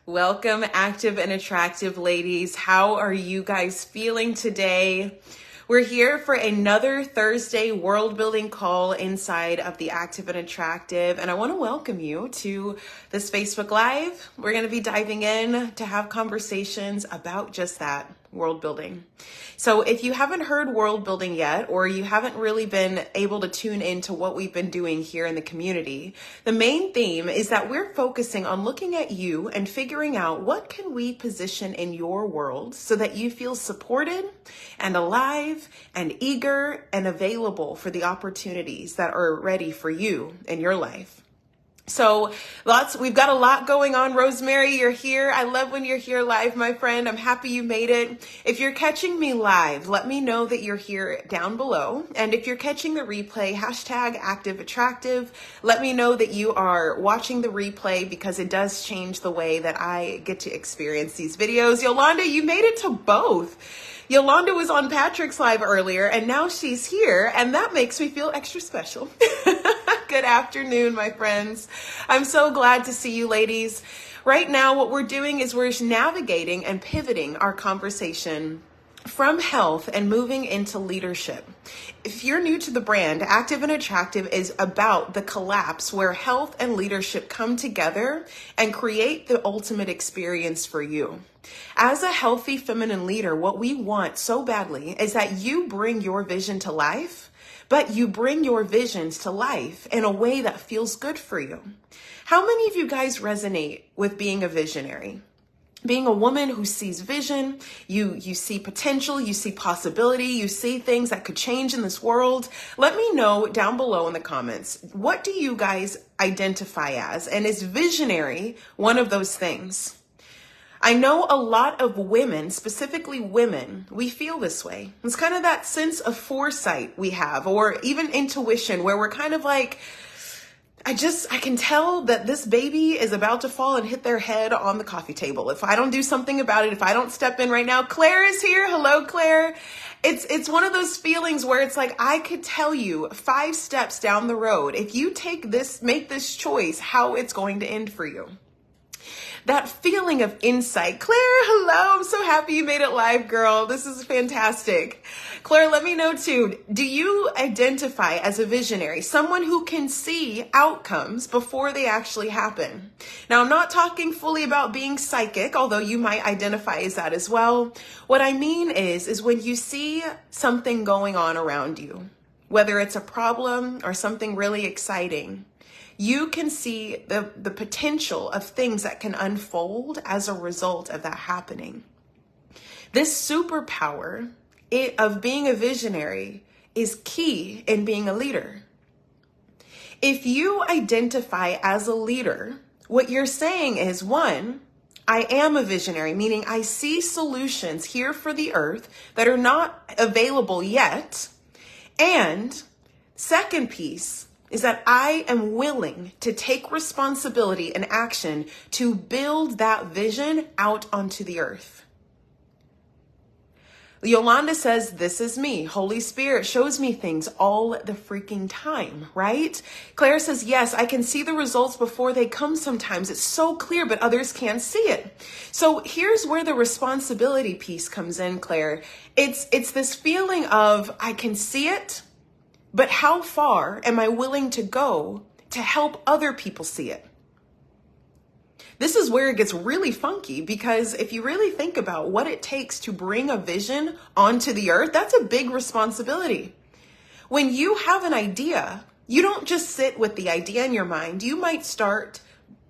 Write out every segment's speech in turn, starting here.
Welcome, active and attractive ladies. How are you guys feeling today? We're here for another Thursday world building call inside of the Active and Attractive, and I want to welcome you to this Facebook Live. We're going to be diving in to have conversations about just that, world building. So if you haven't heard world building yet, or you haven't really been able to tune into what we've been doing here in the community, the main theme is that we're focusing on looking at you and figuring out what can we position in your world so that you feel supported and alive and eager and available for the opportunities that are ready for you in your life. So we've got a lot going on. Rosemary, you're here. I love when you're here live, my friend. I'm happy you made it. If you're catching me live, let me know that you're here down below. And if you're catching the replay, hashtag active attractive, let me know that you are watching the replay because it does change the way that I get to experience these videos. Yolanda, you made it to both. Yolanda was on Patrick's live earlier and now she's here, and that makes me feel extra special. Good afternoon, my friends. I'm so glad to see you ladies. Right now, what we're doing is we're navigating and pivoting our conversation from health and moving into leadership. If you're new to the brand, Active and Attractive is about the collapse where health and leadership come together and create the ultimate experience for you. As a healthy feminine leader, what we want so badly is that you bring your vision to life, but you bring your visions to life in a way that feels good for you. How many of you guys resonate with being a visionary? Being a woman who sees vision, you see potential, you see possibility, you see things that could change in this world. Let me know down below in the comments, what do you guys identify as? And is visionary one of those things? I know a lot of women, specifically women, we feel this way. It's kind of that sense of foresight we have, or even intuition, where we're kind of like, I can tell that this baby is about to fall and hit their head on the coffee table. If I don't do something about it, if I don't step in right now. Claire is here. Hello, Claire. It's one of those feelings where it's like, I could tell you 5 steps down the road, if you make this choice, how it's going to end for you. That feeling of insight. Claire, hello. I'm so happy you made it live, girl. This is fantastic. Claire, let me know too. Do you identify as a visionary, someone who can see outcomes before they actually happen? Now, I'm not talking fully about being psychic, although you might identify as that as well. What I mean is when you see something going on around you, whether it's a problem or something really exciting, you can see the potential of things that can unfold as a result of that happening. This superpower of being a visionary is key in being a leader. If you identify as a leader, what you're saying is, 1, I am a visionary, meaning I see solutions here for the earth that are not available yet. And second piece is that I am willing to take responsibility and action to build that vision out onto the earth. Yolanda says, this is me. Holy Spirit shows me things all the freaking time, right? Claire says, yes, I can see the results before they come sometimes. It's so clear, but others can't see it. So here's where the responsibility piece comes in, Claire. It's this feeling of, I can see it, but how far am I willing to go to help other people see it? This is where it gets really funky, because if you really think about what it takes to bring a vision onto the earth, that's a big responsibility. When you have an idea, you don't just sit with the idea in your mind. You might start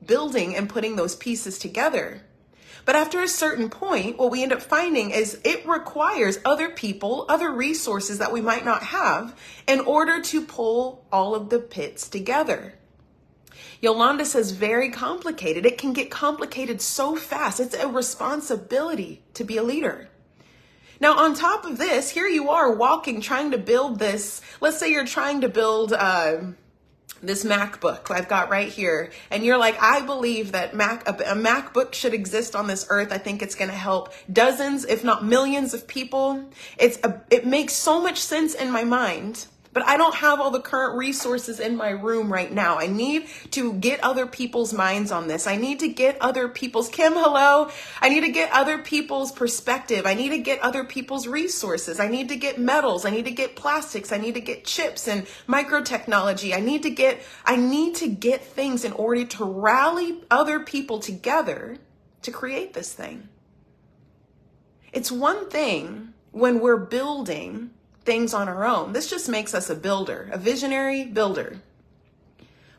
building and putting those pieces together. But after a certain point, what we end up finding is it requires other people, other resources that we might not have in order to pull all of the bits together. Yolanda says, very complicated. It can get complicated so fast. It's a responsibility to be a leader. Now, on top of this, here you are walking, trying to build this. Let's say you're trying to build this MacBook I've got right here, and you're like, I believe that a MacBook should exist on this earth. I think it's going to help dozens, if not millions of people. It makes so much sense in my mind. but I don't have all the current resources in my room right now. I need to get other people's minds on this. I need to get other people's, Kim, hello. I need to get other people's perspective. I need to get other people's resources. I need to get metals. I need to get plastics. I need to get chips and microtechnology. I need to get things in order to rally other people together to create this thing. It's one thing when we're building things on our own. This just makes us a builder, a visionary builder.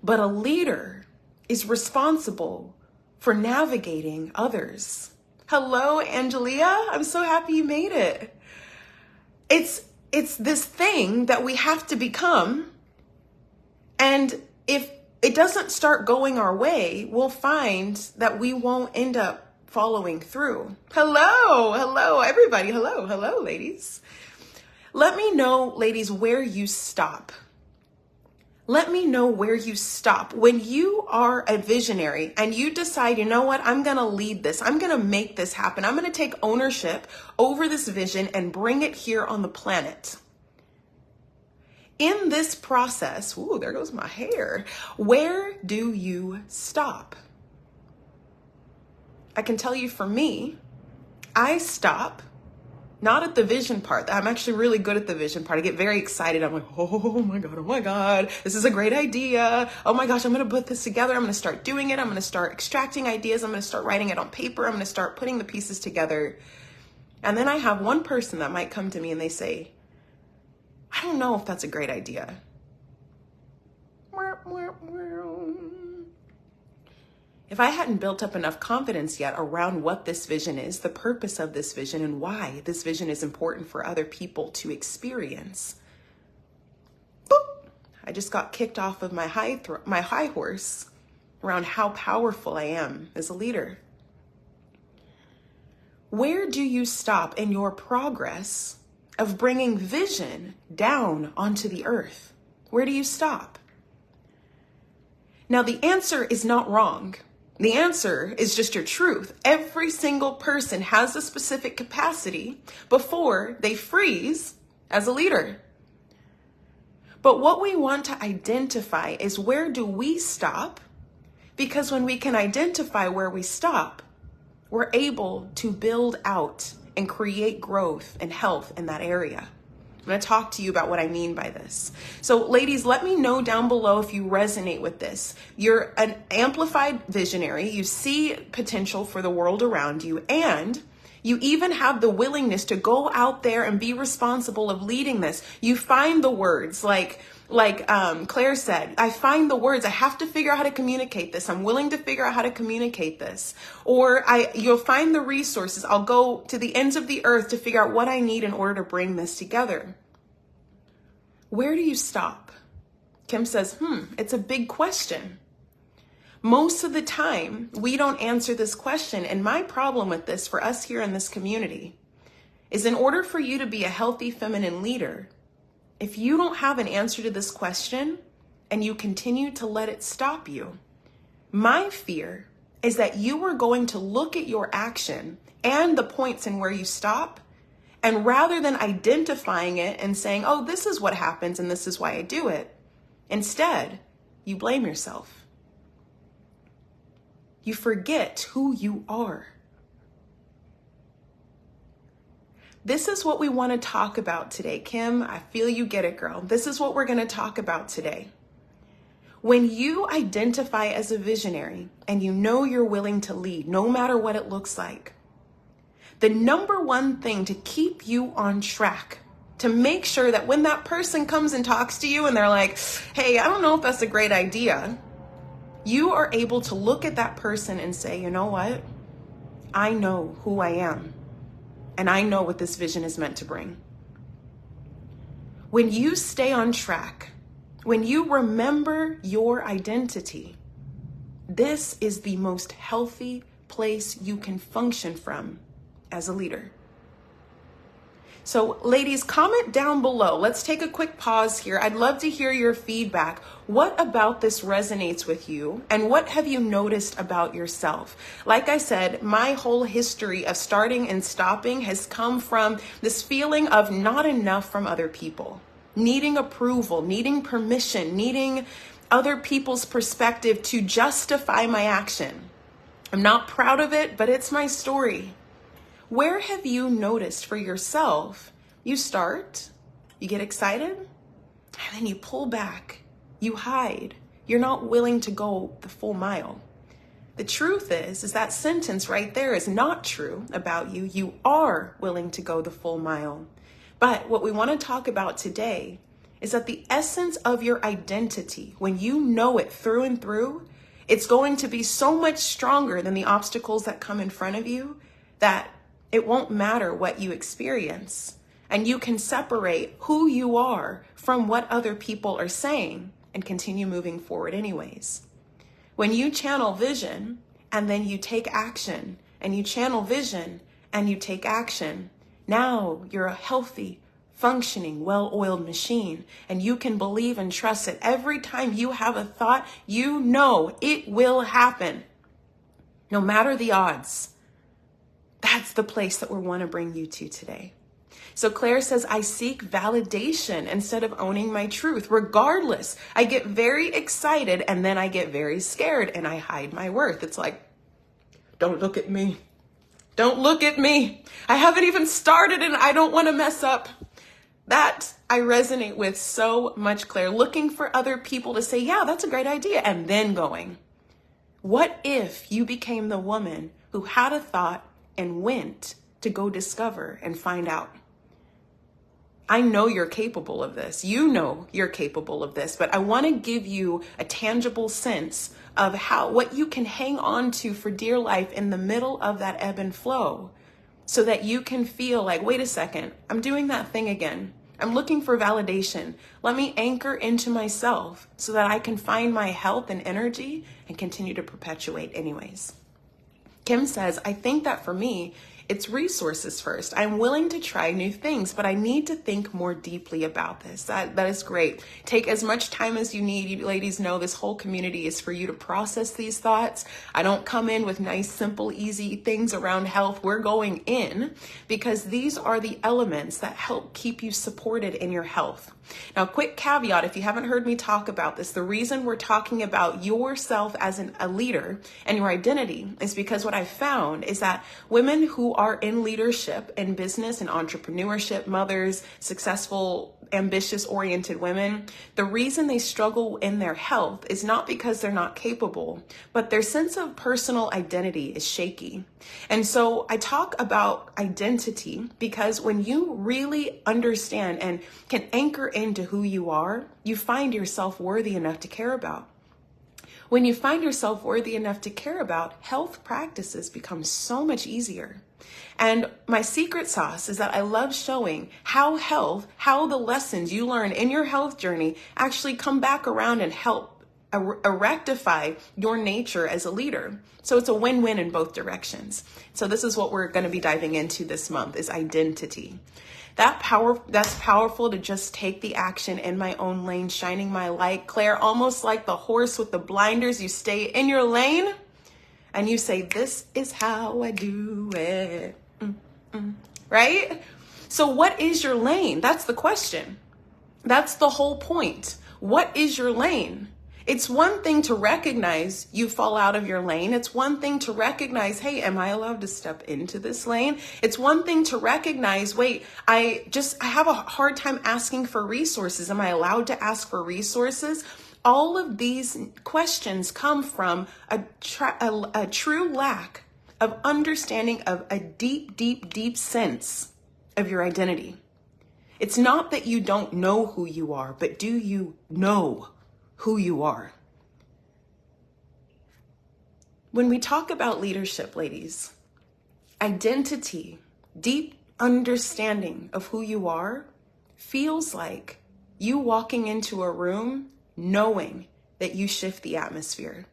But a leader is responsible for navigating others. Hello, Angelia. I'm so happy you made it. It's this thing that we have to become. And if it doesn't start going our way, we'll find that we won't end up following through. Hello, everybody. Hello, ladies. Let me know, ladies, where you stop. Let me know where you stop. When you are a visionary and you decide, you know what, I'm going to lead this. I'm going to make this happen. I'm going to take ownership over this vision and bring it here on the planet. In this process, ooh, there goes my hair. Where do you stop? I can tell you for me, I stop not at the vision part. I'm actually really good at the vision part. I get very excited. I'm like, oh my God, this is a great idea. Oh my gosh, I'm going to put this together. I'm going to start doing it. I'm going to start extracting ideas. I'm going to start writing it on paper. I'm going to start putting the pieces together. And then I have one person that might come to me and they say, I don't know if that's a great idea. If I hadn't built up enough confidence yet around what this vision is, the purpose of this vision, and why this vision is important for other people to experience, boop, I just got kicked off of my high horse around how powerful I am as a leader. Where do you stop in your progress of bringing vision down onto the earth? Where do you stop? Now, the answer is not wrong. The answer is just your truth. Every single person has a specific capacity before they freeze as a leader. But what we want to identify is, where do we stop? Because when we can identify where we stop, we're able to build out and create growth and health in that area. I'm going to talk to you about what I mean by this. So ladies, let me know down below if you resonate with this. You're an amplified visionary. You see potential for the world around you, and you even have the willingness to go out there and be responsible of leading this. You find the words, like Claire said, I find the words. I have to figure out how to communicate this. I'm willing to figure out how to communicate this. Or you'll find the resources. I'll go to the ends of the earth to figure out what I need in order to bring this together. Where do you stop? Kim says, it's a big question. Most of the time, we don't answer this question. And my problem with this for us here in this community is, in order for you to be a healthy feminine leader, if you don't have an answer to this question and you continue to let it stop you, my fear is that you are going to look at your action and the points in where you stop, and rather than identifying it and saying, oh, this is what happens and this is why I do it, instead, you blame yourself. You forget who you are. This is what we want to talk about today. Kim, I feel you get it, girl. This is what we're going to talk about today. When you identify as a visionary and you know you're willing to lead, no matter what it looks like, the number one thing to keep you on track, to make sure that when that person comes and talks to you and they're like, hey, I don't know if that's a great idea, you are able to look at that person and say, you know what? I know who I am. And I know what this vision is meant to bring. When you stay on track, when you remember your identity, this is the most healthy place you can function from as a leader. So ladies, comment down below. Let's take a quick pause here. I'd love to hear your feedback. What about this resonates with you? And what have you noticed about yourself? Like I said, my whole history of starting and stopping has come from this feeling of not enough from other people. needing approval, needing permission, needing other people's perspective to justify my action. I'm not proud of it, but it's my story. Where have you noticed for yourself, you start, you get excited, and then you pull back, you hide, you're not willing to go the full mile. The truth is that sentence right there is not true about you. You are willing to go the full mile. But what we want to talk about today is that the essence of your identity, when you know it through and through, it's going to be so much stronger than the obstacles that come in front of you that it won't matter what you experience. And you can separate who you are from what other people are saying and continue moving forward anyways. When you channel vision and then you take action, and you channel vision and you take action, now you're a healthy, functioning, well-oiled machine, and you can believe and trust that every time you have a thought, you know it will happen, no matter the odds. That's the place that we want to bring you to today. So Claire says, I seek validation instead of owning my truth. Regardless, I get very excited and then I get very scared and I hide my worth. It's like, don't look at me. Don't look at me. I haven't even started and I don't want to mess up. That I resonate with so much, Claire. Looking for other people to say, yeah, that's a great idea. And then going, what if you became the woman who had a thought and went to go discover and find out? I know you're capable of this. You know you're capable of this, but I want to give you a tangible sense of what you can hang on to for dear life in the middle of that ebb and flow, so that you can feel like, wait a second, I'm doing that thing again. I'm looking for validation. Let me anchor into myself so that I can find my health and energy and continue to perpetuate anyways. Kim says, I think that for me, it's resources first. I'm willing to try new things, but I need to think more deeply about this. That is great. Take as much time as you need. You ladies know this whole community is for you to process these thoughts. I don't come in with nice, simple, easy things around health. We're going in because these are the elements that help keep you supported in your health. Now, quick caveat, if you haven't heard me talk about this, the reason we're talking about yourself as a leader and your identity is because what I've found is that women who are in leadership in business and entrepreneurship, mothers, successful, ambitious oriented women, the reason they struggle in their health is not because they're not capable, but their sense of personal identity is shaky. And so I talk about identity because when you really understand and can anchor into who you are, you find yourself worthy enough to care about. When you find yourself worthy enough to care about, health practices become so much easier. And my secret sauce is that I love showing how the lessons you learn in your health journey actually come back around and help rectify your nature as a leader. So it's a win-win in both directions. So this is what we're going to be diving into this month, is identity. That's powerful to just take the action in my own lane, shining my light. Claire, almost like the horse with the blinders, you stay in your lane and you say, this is how I do it. Right? So what is your lane? That's the question. That's the whole point. What is your lane? It's one thing to recognize you fall out of your lane. It's one thing to recognize, hey, am I allowed to step into this lane? It's one thing to recognize, wait, I have a hard time asking for resources. Am I allowed to ask for resources? All of these questions come from a true lack of understanding of a deep, deep, deep sense of your identity. It's not that you don't know who you are, but do you know who you are? When we talk about leadership, ladies, identity, deep understanding of who you are, feels like you walking into a room knowing that you shift the atmosphere.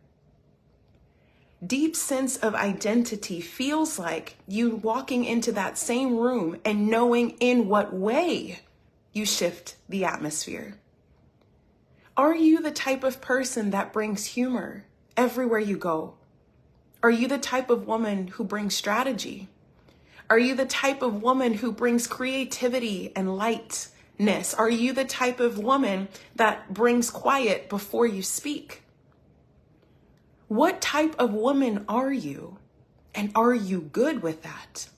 Deep sense of identity feels like you walking into that same room and knowing in what way you shift the atmosphere. Are you the type of person that brings humor everywhere you go? Are you the type of woman who brings strategy? Are you the type of woman who brings creativity and light Are you the type of woman that brings quiet before you speak? What type of woman are you? And are you good with that?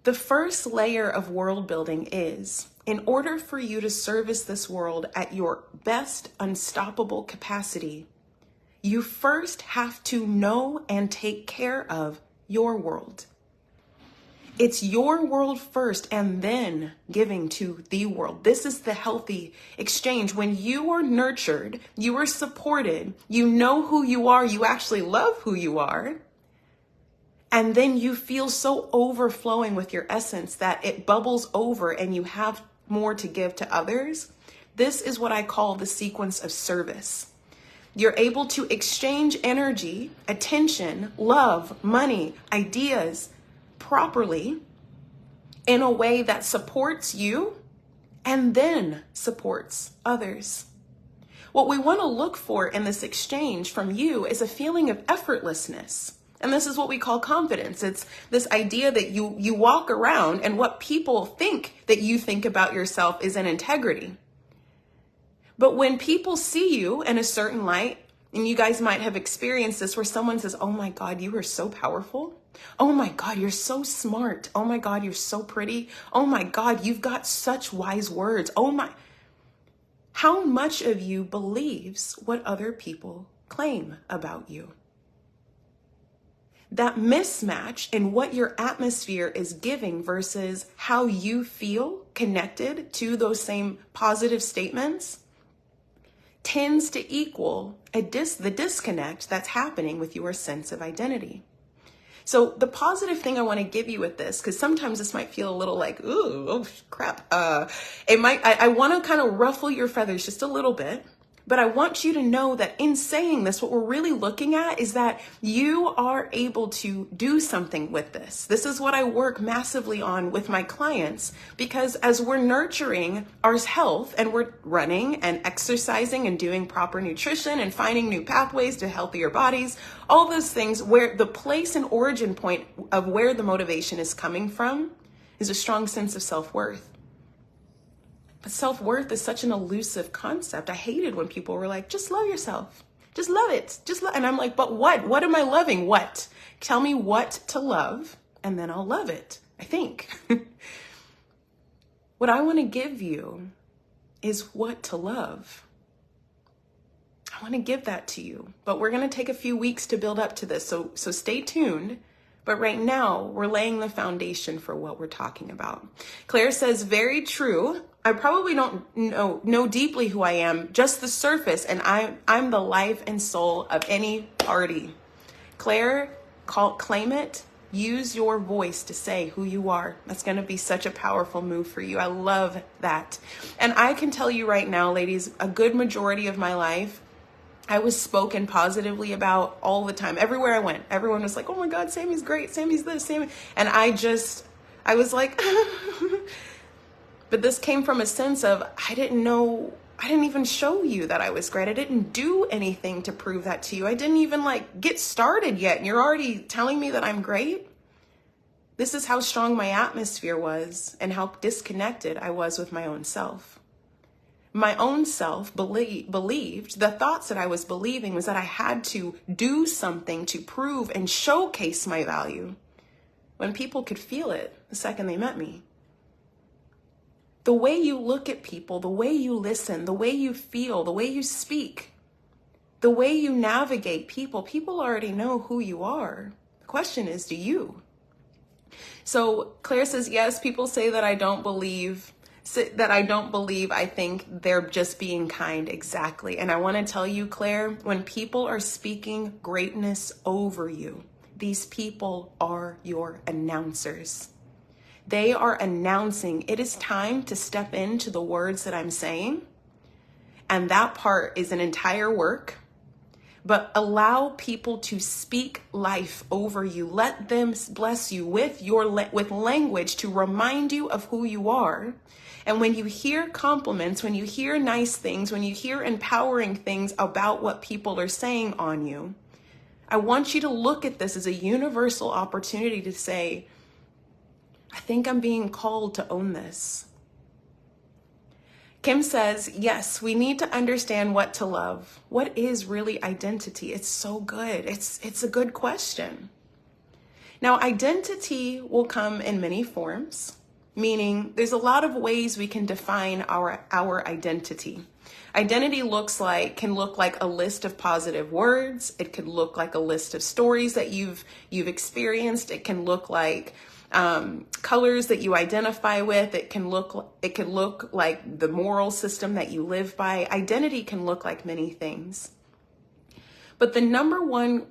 The first layer of world building is, in order for you to service this world at your best unstoppable capacity, you first have to know and take care of your world. It's your world first and then giving to the world. This is the healthy exchange. When you are nurtured, you are supported, you know who you are, you actually love who you are. And then you feel so overflowing with your essence that it bubbles over and you have more to give to others. This is what I call the sequence of service. You're able to exchange energy, attention, love, money, ideas properly in a way that supports you and then supports others. What we want to look for in this exchange from you is a feeling of effortlessness. And this is what we call confidence. It's this idea that you walk around and what people think that you think about yourself is an integrity. But when people see you in a certain light, and you guys might have experienced this where someone says, oh my God, you are so powerful. Oh my God, you're so smart. Oh my God, you're so pretty. Oh my God, you've got such wise words. How much of you believes what other people claim about you? That mismatch in what your atmosphere is giving versus how you feel connected to those same positive statements tends to equal the disconnect that's happening with your sense of identity. So the positive thing I want to give you with this, because sometimes this might feel a little like, ooh, oh crap. I want to kind of ruffle your feathers just a little bit. But I want you to know that in saying this, what we're really looking at is that you are able to do something with this. This is what I work massively on with my clients, because as we're nurturing our health and we're running and exercising and doing proper nutrition and finding new pathways to healthier bodies, all those things where the place and origin point of where the motivation is coming from is a strong sense of self-worth. But self-worth is such an elusive concept. I hated when people were like, just love yourself. Just love it. And I'm like, but what? What am I loving? What? Tell me what to love, and then I'll love it, I think. What I want to give you is what to love. I want to give that to you. But we're going to take a few weeks to build up to this. So stay tuned. But right now, we're laying the foundation for what we're talking about. Claire says, very true. I probably don't know deeply who I am, just the surface, and I'm the life and soul of any party. Claire, claim it. Use your voice to say who you are. That's going to be such a powerful move for you. I love that. And I can tell you right now, ladies, a good majority of my life, I was spoken positively about all the time. Everywhere I went, everyone was like, oh my God, Sammy's great. Sammy's this, Sammy. And I was like, but this came from a sense of, I didn't even show you that I was great. I didn't do anything to prove that to you. I didn't even get started yet. And you're already telling me that I'm great. This is how strong my atmosphere was and how disconnected I was with my own self. My own self believed the thoughts that I was believing was that I had to do something to prove and showcase my value when people could feel it the second they met me. The way you look at people, the way you listen, the way you feel, the way you speak, the way you navigate people already know who you are. The question is, do you? So Claire says, yes, people say that I don't believe. I think they're just being kind. Exactly. And I want to tell you, Claire, when people are speaking greatness over you, these people are your announcers. They are announcing it is time to step into the words that I'm saying. And that part is an entire work. But allow people to speak life over you. Let them bless you with language to remind you of who you are. And when you hear compliments, when you hear nice things, when you hear empowering things about what people are saying on you, I want you to look at this as a universal opportunity to say, I think I'm being called to own this. Kim says, yes, we need to understand what to love. What is really identity? It's so good. It's a good question. Now, identity will come in many forms, meaning there's a lot of ways we can define our identity. Identity can look like a list of positive words. It could look like a list of stories that you've experienced. It can look like colors that you identify with. It can look like the moral system that you live by. Identity can look like many things. But the number one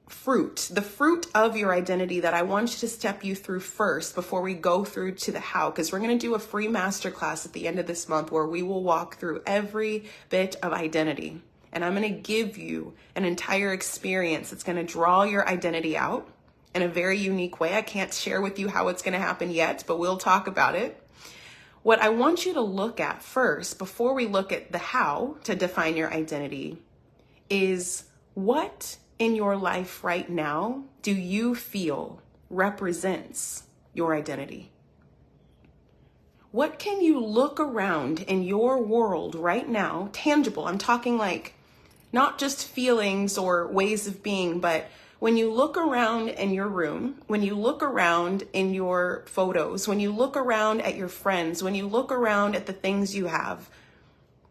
fruit, the fruit of your identity that I want you to step you through first before we go through to the how, because we're going to do a free masterclass at the end of this month where we will walk through every bit of identity. And I'm going to give you an entire experience that's going to draw your identity out in a very unique way. I can't share with you how it's going to happen yet, but we'll talk about it. What I want you to look at first, before we look at the how to define your identity, is what in your life right now do you feel represents your identity? What can you look around in your world right now, tangible? I'm talking like not just feelings or ways of being, but when you look around in your room, when you look around in your photos, when you look around at your friends, when you look around at the things you have,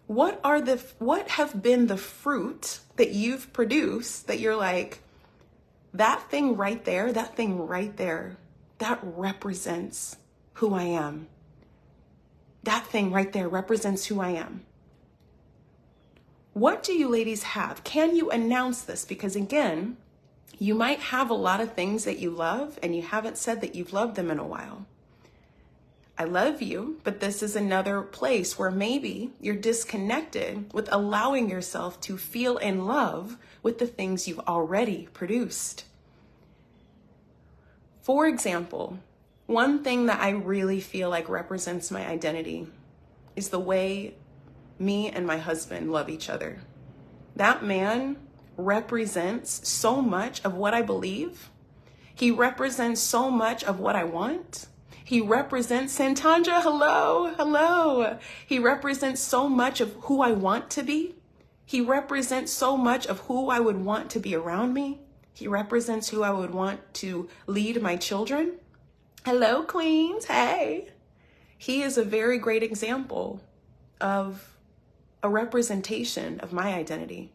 what have been the fruit that you've produced that you're like, that thing right there, that represents who I am. That thing right there represents who I am. What do you ladies have? Can you announce this? Because again, you might have a lot of things that you love and you haven't said that you've loved them in a while. I love you, but this is another place where maybe you're disconnected with allowing yourself to feel in love with the things you've already produced. For example, one thing that I really feel like represents my identity is the way me and my husband love each other. That man represents so much of what I believe. He represents so much of what I want. He represents, Santandra, hello. He represents so much of who I want to be. He represents so much of who I would want to be around me. He represents who I would want to lead my children. Hello, queens, hey. He is a very great example of a representation of my identity.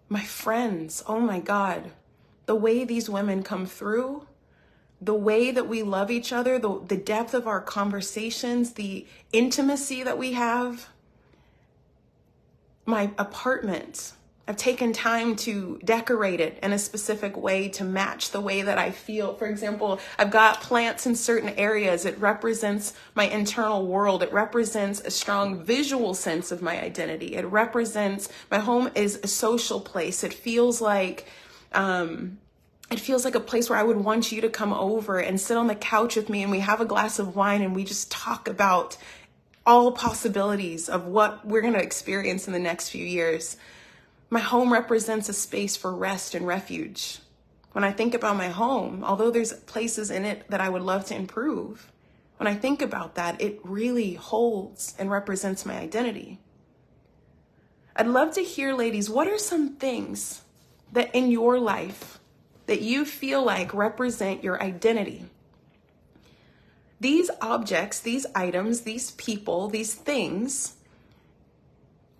My friends, oh my God, the way these women come through, the way that we love each other, the depth of our conversations, the intimacy that we have. My apartment, I've taken time to decorate it in a specific way to match the way that I feel. For example, I've got plants in certain areas. It represents my internal world. It represents a strong visual sense of my identity. It represents, my home is a social place. It feels like a place where I would want you to come over and sit on the couch with me and we have a glass of wine and we just talk about all possibilities of what we're going to experience in the next few years. My home represents a space for rest and refuge. When I think about my home, although there's places in it that I would love to improve, when I think about that, it really holds and represents my identity. I'd love to hear, ladies, what are some things that in your life that you feel like represent your identity? These objects, these items, these people, these things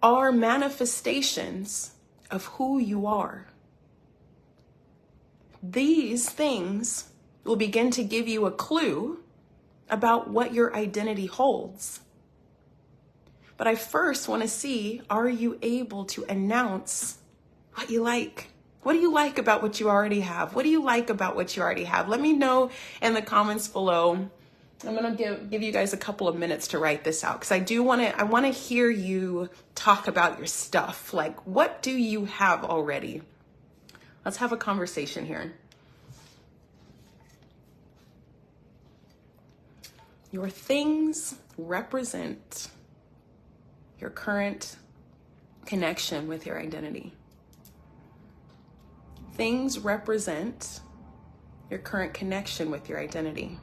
are manifestations of who you are. These things will begin to give you a clue about what your identity holds. But I first want to see, are you able to announce what you like? What do you like about what you already have? What do you like about what you already have? Let me know in the comments below. I'm going to give you guys a couple of minutes to write this out because I want to hear you talk about your stuff. Like, what do you have already? Let's have a conversation here. Your things represent your current connection with your identity. Things represent your current connection with your identity.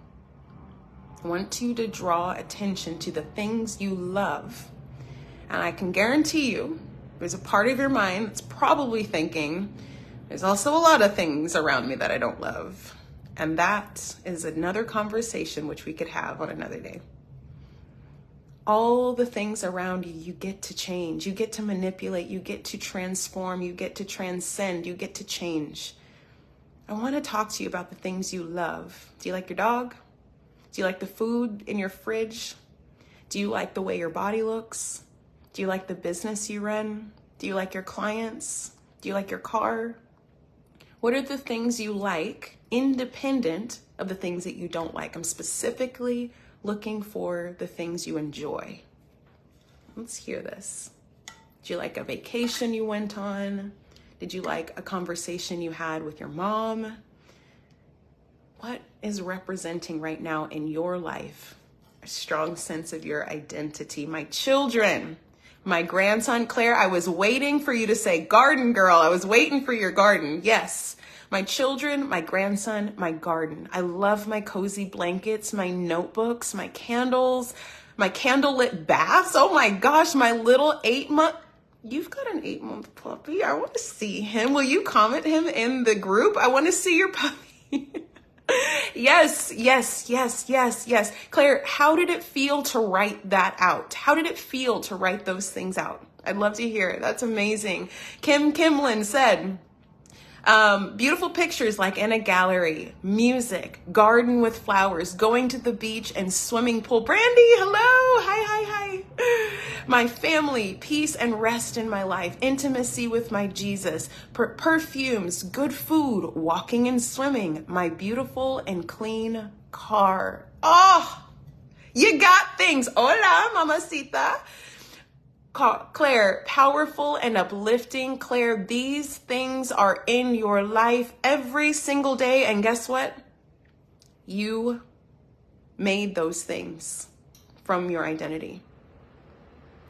I want you to draw attention to the things you love. And I can guarantee you, there's a part of your mind that's probably thinking, there's also a lot of things around me that I don't love. And that is another conversation which we could have on another day. All the things around you, you get to change, you get to manipulate, you get to transform, you get to transcend, you get to change. I want to talk to you about the things you love. Do you like your dog? Do you like the food in your fridge? Do you like the way your body looks? Do you like the business you run? Do you like your clients? Do you like your car? What are the things you like, independent of the things that you don't like? I'm specifically looking for the things you enjoy. Let's hear this. Did you like a vacation you went on? Did you like a conversation you had with your mom? What is representing right now in your life a strong sense of your identity? My children, my grandson, Claire, I was waiting for you to say garden girl. I was waiting for your garden. Yes. My children, my grandson, my garden. I love my cozy blankets, my notebooks, my candles, my candlelit baths. Oh my gosh, my little 8-month, you've got an 8-month puppy. I want to see him. Will you comment him in the group? I want to see your puppy. Yes, yes, yes, yes, yes. Claire, how did it feel to write that out? How did it feel to write those things out? I'd love to hear it. That's amazing. Kim Kimlin said, beautiful pictures like in a gallery, music, garden with flowers, going to the beach and swimming pool. Brandy, hello. Hi, hi, hi. My family, peace and rest in my life, intimacy with my Jesus, perfumes, good food, walking and swimming, my beautiful and clean car. Oh, you got things. Hola, mamacita. Claire, powerful and uplifting. Claire, these things are in your life every single day. And guess what? You made those things from your identity.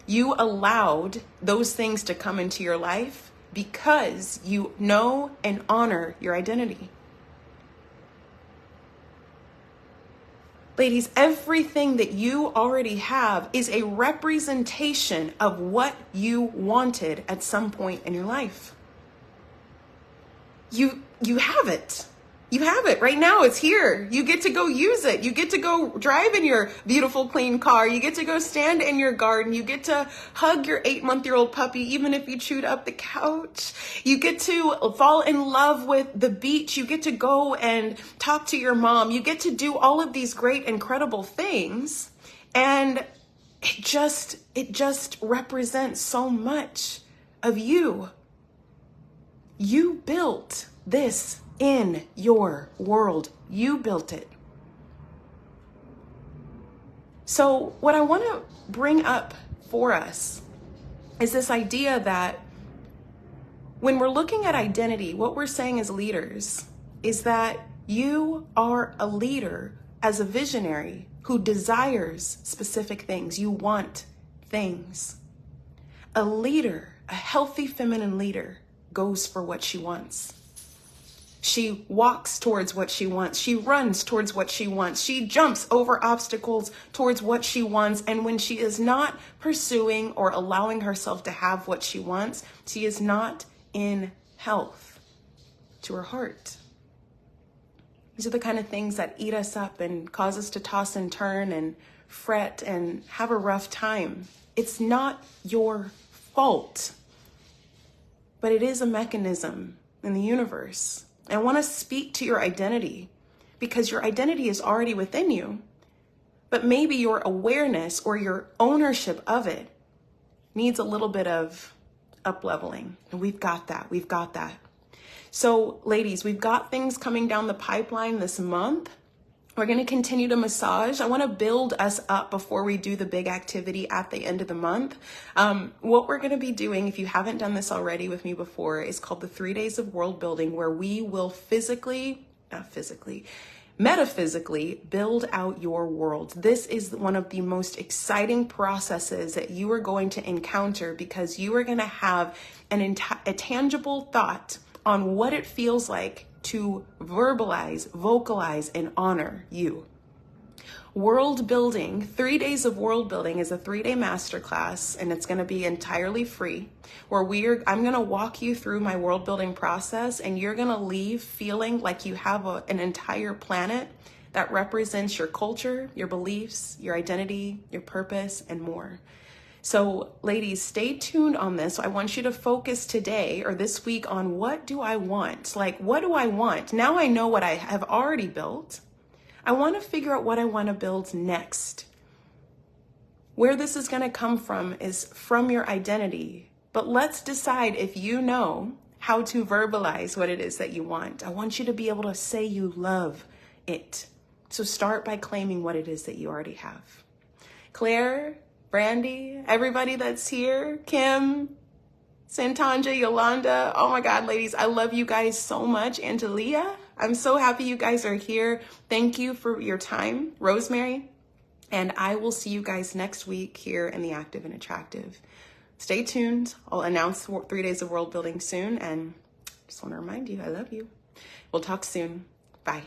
You allowed those things to come into your life because you know and honor your identity. Ladies, everything that you already have is a representation of what you wanted at some point in your life. You have it. You have it right now. It's here. You get to go use it. You get to go drive in your beautiful, clean car. You get to go stand in your garden. You get to hug your 8-month-old puppy, even if you chewed up the couch. You get to fall in love with the beach. You get to go and talk to your mom. You get to do all of these great, incredible things. And it just represents so much of you. You built this in your world. You built it. So what I want to bring up for us is this idea that when we're looking at identity, what we're saying as leaders is that you are a leader as a visionary who desires specific things. You want things. A leader, a healthy feminine leader, goes for what she wants. She walks towards what she wants. She runs towards what she wants. She jumps over obstacles towards what she wants. And when she is not pursuing or allowing herself to have what she wants, she is not in health to her heart. These are the kind of things that eat us up and cause us to toss and turn and fret and have a rough time. It's not your fault, but it is a mechanism in the universe. I want to speak to your identity because your identity is already within you, but maybe your awareness or your ownership of it needs a little bit of up-leveling. And we've got that. We've got that. So ladies, we've got things coming down the pipeline this month. We're going to continue to massage. I want to build us up before we do the big activity at the end of the month. What we're going to be doing, if you haven't done this already with me before, is called the 3 days of world building, where we will metaphysically build out your world. This is one of the most exciting processes that you are going to encounter because you are going to have a tangible thought on what it feels like to verbalize, vocalize, and honor you. World building, 3 days of world building is a 3-day masterclass, and it's going to be entirely free, where I'm going to walk you through my world building process, and you're going to leave feeling like you have an entire planet that represents your culture, your beliefs, your identity, your purpose, and more. So ladies, stay tuned on this. I want you to focus today or this week on, what do I want? Like, what do I want? Now I know what I have already built. I want to figure out what I want to build next. Where this is going to come from is from your identity. But let's decide if you know how to verbalize what it is that you want. I want you to be able to say you love it. So start by claiming what it is that you already have. Claire, Brandy, everybody that's here, Kim, Santanja, Yolanda. Oh my God, ladies, I love you guys so much. Angelia, I'm so happy you guys are here. Thank you for your time. Rosemary, and I will see you guys next week here in the Active and Attractive. Stay tuned. I'll announce 3 days of world building soon, and just want to remind you, I love you. We'll talk soon. Bye.